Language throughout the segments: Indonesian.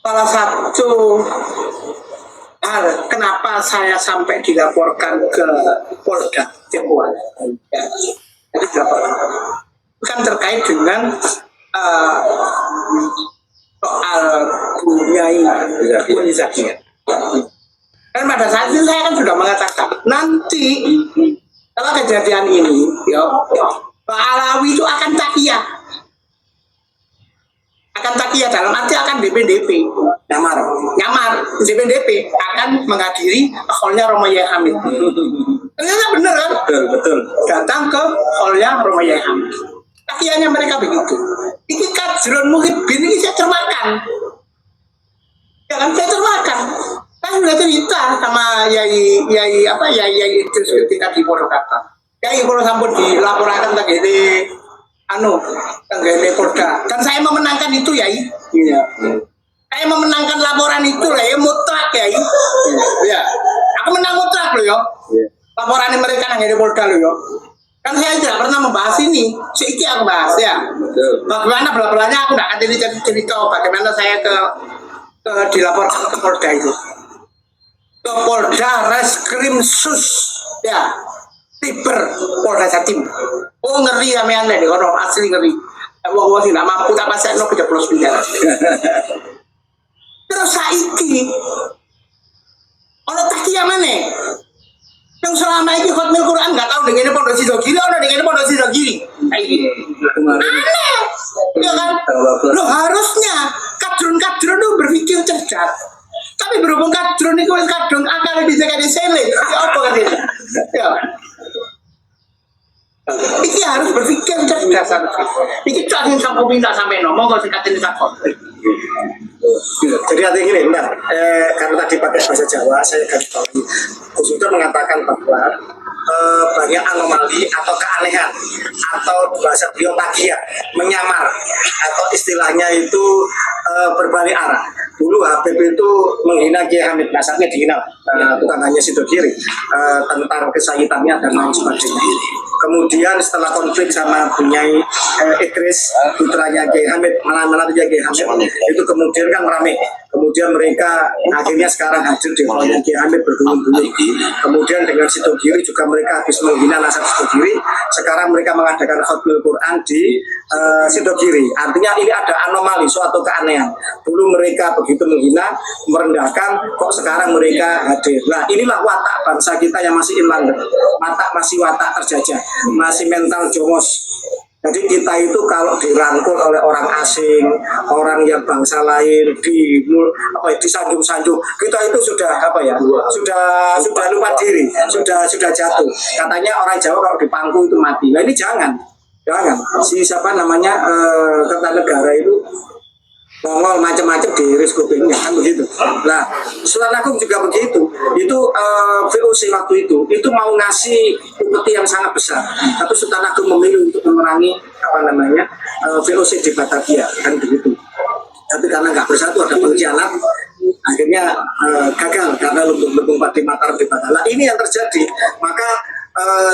salah satu hal kenapa saya sampai dilaporkan ke Polda Cirebon, ya, jadi dilaporkan bukan terkait dengan soal Bunyai Zakir. Dan pada saat itu saya kan sudah mengatakan nanti kalau kejadian ini, Pak Alawi itu akan takiyah dalam arti akan DPDP nyamar DPDP akan menghadiri hallnya Roma Yai Hamid. Ternyata bener kan? Betul. Datang ke hallnya Roma Yai Hamid. Takiyahnya mereka begitu. Ini Kadron Muhyiddin ini saya cermakan. Ya kan saya cermakan. Saya sudah cerita sama Yai Idris ketika di Purwokerto. Yai kalau sampun dilaporkan tadi tenggene Polda, dan saya memenangkan itu Yai. Iya. Saya memenangkan laporan itu lah ya, mutlak Yai. Iya. Aku menang mutlak loh yo. Laporan mereka nang Polda loh yo. Kan saya tidak pernah membahas ini, seiki aku bahas ya. Bagaimana bela-belanya aku nggak akan cerita bagaimana saya dilaporkan ke Polda itu. Ke Polda Reskrim Sus ya. Tiber Polda Jatim. Oh ngeri ya mean deh, orang asli ngeri. Wah sih nggak mampu tak pasang no 30 penjara. Terus saiki, orang takiyah mana? Yang selama ini khotmil Quran nggak tahu dengan pondok Sidogiri, orang dengan pondok Sidogiri. Aneh, ya kan? Lo harusnya kadrun tuh berpikir cerdas. Tapi berhubung kadrun itu kadrun akal bisa kayak disele, apa kan dia? Ya. Iki harus berpikir cerdas. Iki cak sing sampo minta sampai nomor kok sing katene takon. Jadi artinya gini, benar. Karena tadi pakai bahasa Jawa, saya garis bawahi. Khususnya mengatakan bahwa banyak anomali atau keanehan atau bahasa beliau plagiat, menyamar atau istilahnya itu berbalik arah. Dulu Habib itu menghina Kiai Hamid, nasabnya dihina, bukan hanya Sidogiri, tentang kesayitannya dan lain sebagainya. Kemudian setelah konflik sama Bunyai Idris, putranya Kiai Hamid, menantunya Kiai Hamid, itu kemudian kan merame. Kemudian mereka akhirnya sekarang hadir di hallnya Kiai Hamid berduyun-duyun. Kemudian dengan Sidogiri juga mereka habis menghina nasab Sidogiri. Sekarang mereka mengadakan khotmil Quran di Sidogiri. Artinya ini ada anomali, suatu keanehan. Dulu mereka begitu menghina, merendahkan, kok sekarang mereka hadir. Nah inilah watak bangsa kita yang masih inlander. Masih watak terjajah, masih mental jongos. Jadi kita itu kalau dirangkul oleh orang asing, orang yang bangsa lain, disanjung-sanjung, kita itu sudah sudah lupa diri, sudah jatuh. Katanya orang Jawa kalau dipangku itu mati. Nah ini jangan. Si siapa namanya Kertanegara itu Mongol macam-macam diiris kupingnya kan begitu. Nah, Sultan Agung juga begitu. Itu VOC waktu itu mau ngasih upeti yang sangat besar. Tapi Sultan Agung memilih untuk memerangi VOC di Batavia kan begitu. Tapi karena nggak bersatu ada pengkhianat, akhirnya gagal karena lumbung di Mataram di Batavia. Nah, ini yang terjadi. Maka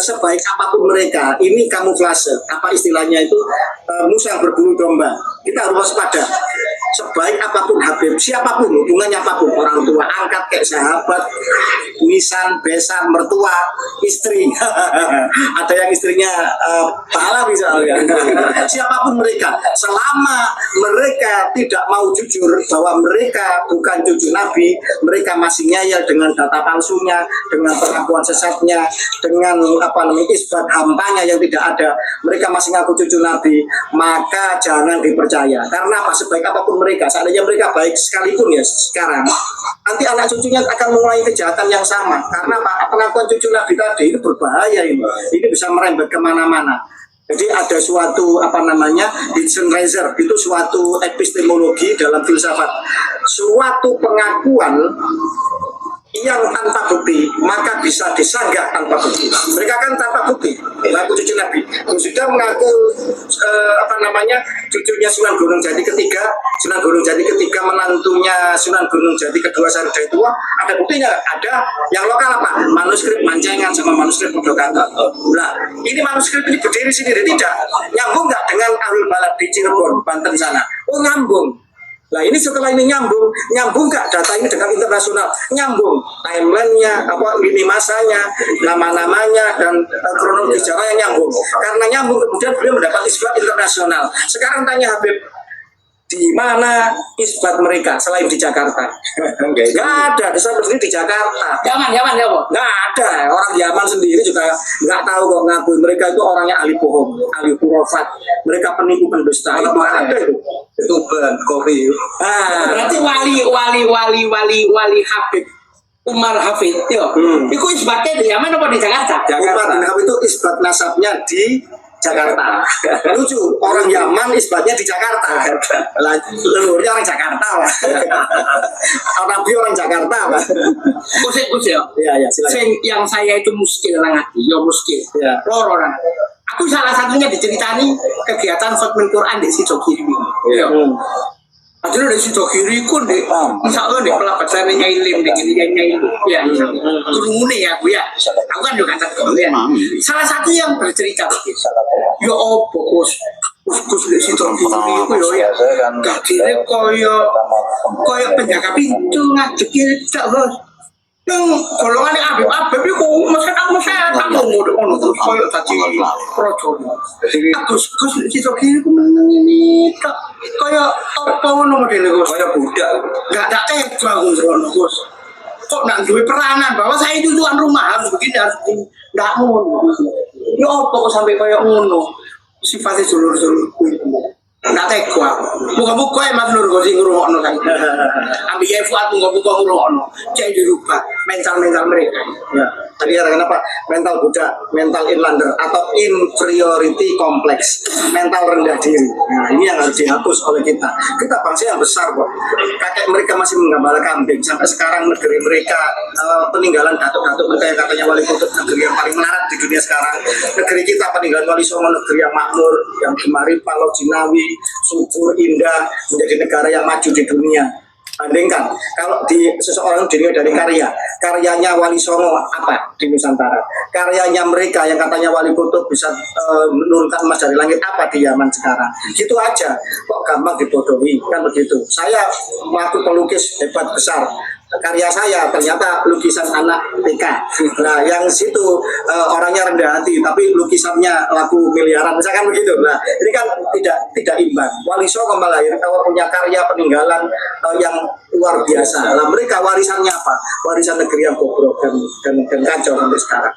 sebaik apapun mereka, ini kamuflase, apa istilahnya itu musang berbulu domba. Kita harus waspada. Sebaik apapun Habib, siapapun, hubungannya apapun, orang tua, angkat kayak sahabat, misan, besan, mertua, istri, ada yang istrinya pahala misalnya. Siapapun mereka, selama mereka tidak mau jujur bahwa mereka bukan cucu Nabi, mereka masih ngeyel dengan data palsunya, dengan pengakuan sesatnya, dengan isbat hampanya yang tidak ada, mereka masih ngaku cucu Nabi, maka jangan dipercaya. Karena apa? Sebaik apapun mereka, seandainya mereka baik sekalipun ya sekarang, nanti anak cucunya akan mulai kejahatan yang sama. Karena apa? Pengakuan cucu Nabi tadi itu berbahaya ini bisa merembet kemana-mana. Jadi ada suatu hidden razor, itu suatu epistemologi dalam filsafat, suatu pengakuan yang tanpa bukti maka bisa disanggah tanpa bukti. Mereka kan tanpa bukti mengaku cucu Nabi. Sudah mengaku cucunya Sunan Gunung Jati ketiga, Sunan Gunung Jati ketiga menantunya Sunan Gunung Jati kedua Sarudah Tua. Ada buktinya? Ada. Yang lokal apa? Manuskrip Mancengan sama manuskrip Purwokerto. Nah, ini manuskrip ini berdiri sendiri tidak nyambung nggak dengan Ahlul Balad di Cirebon, Banten sana? Oh nyambung. Nah ini setelah ini nyambung nggak data ini dengan internasional, nyambung timelinenya, lini masanya, nama-namanya dan kronologi sejarah yang nyambung. Karena nyambung kemudian beliau mendapat isbat internasional. Sekarang tanya Habib, di mana isbat mereka selain di Jakarta? Nggak ada, di sana sendiri di Jakarta. Yaman ya Pak. Nggak ada, orang Yaman sendiri juga nggak tahu kok ngakui mereka itu orangnya ahli bohong, ahli hurufat, mereka penipu pendusta. Itu ada itu kopi. Berarti wali Habib Umar Hafid yo. Iku isbatnya di Yaman apa di Jakarta? Umar bin Hafid itu isbat nasabnya di Jakarta. Lucu, orang Yaman isbatnya di Jakarta. Leluhurnya orang Jakarta, Pak. Nabi orang Jakarta, Pak. Kusik ya. Iya, silakan. Yang saya itu muskil nangati, yo muskil. Ya. Loro orang. Aku salah satunya diceritani kegiatan khotbah Quran di situ kiri. Iya. Padahal dari situ kiri pun deh, misalnya deh pelapat saya nyailim deh, nyailim, ya, turunnya ya, Bu ya, aku kan juga kata kau ya. Salah satu yang bercerita, yo opo kus di situ kiri itu yo ya, gak kira koyo penjaga pintu ngajak kiri tak bos. Yang golongan yang Habib itu masyarakat tamu ngono terus koyo tadi projo. Agus situ kiri ku meneng ini tak koyo apa ngono modele Gus. Kayak budak. Enggak tega ngono Gus. Kok nak duwe peranan bahwa saya itu tuan rumah harus begini harus begini. Enggak ngono. Ya apa kok sampai koyo ngono. Sifatnya dulur-dulur kuwi. Nggak tega. Muka-muka Mas Nur kok sing ngrungokno kan. Ambil ya Fuad muka-muka ngrungokno. Cek dirubah mental mereka. Ya. Tadi kenapa? Mental budak, mental inlander atau inferiority complex, mental rendah diri. Nah, ini yang harus dihapus oleh kita. Kita bangsa yang besar kok. Kakek mereka masih menggembala kambing. Sampai sekarang negeri mereka peninggalan datuk-datuk mereka yang katanya wali kutub, negeri yang paling melarat di dunia sekarang. Negeri kita peninggalan Wali Songo, negeri yang makmur, yang gemari Palau Jinawi, subur, indah, menjadi negara yang maju di dunia. Bandingkan kalau di seseorang dinilai dari karyanya Wali Songo apa di Nusantara, karyanya mereka yang katanya Wali Kutub bisa menurunkan emas dari langit apa di Yaman sekarang, gitu aja kok gampang dibodohi kan begitu. Saya mengaku pelukis hebat besar, karya saya ternyata lukisan anak TK. Nah yang situ orangnya rendah hati tapi lukisannya laku miliaran misalkan begitu. Nah ini kan tidak imbang. Wali Songo malah kalau punya karya peninggalan yang luar biasa. Nah mereka warisannya apa? Warisan negeri yang bobrok dan kacau sampai sekarang.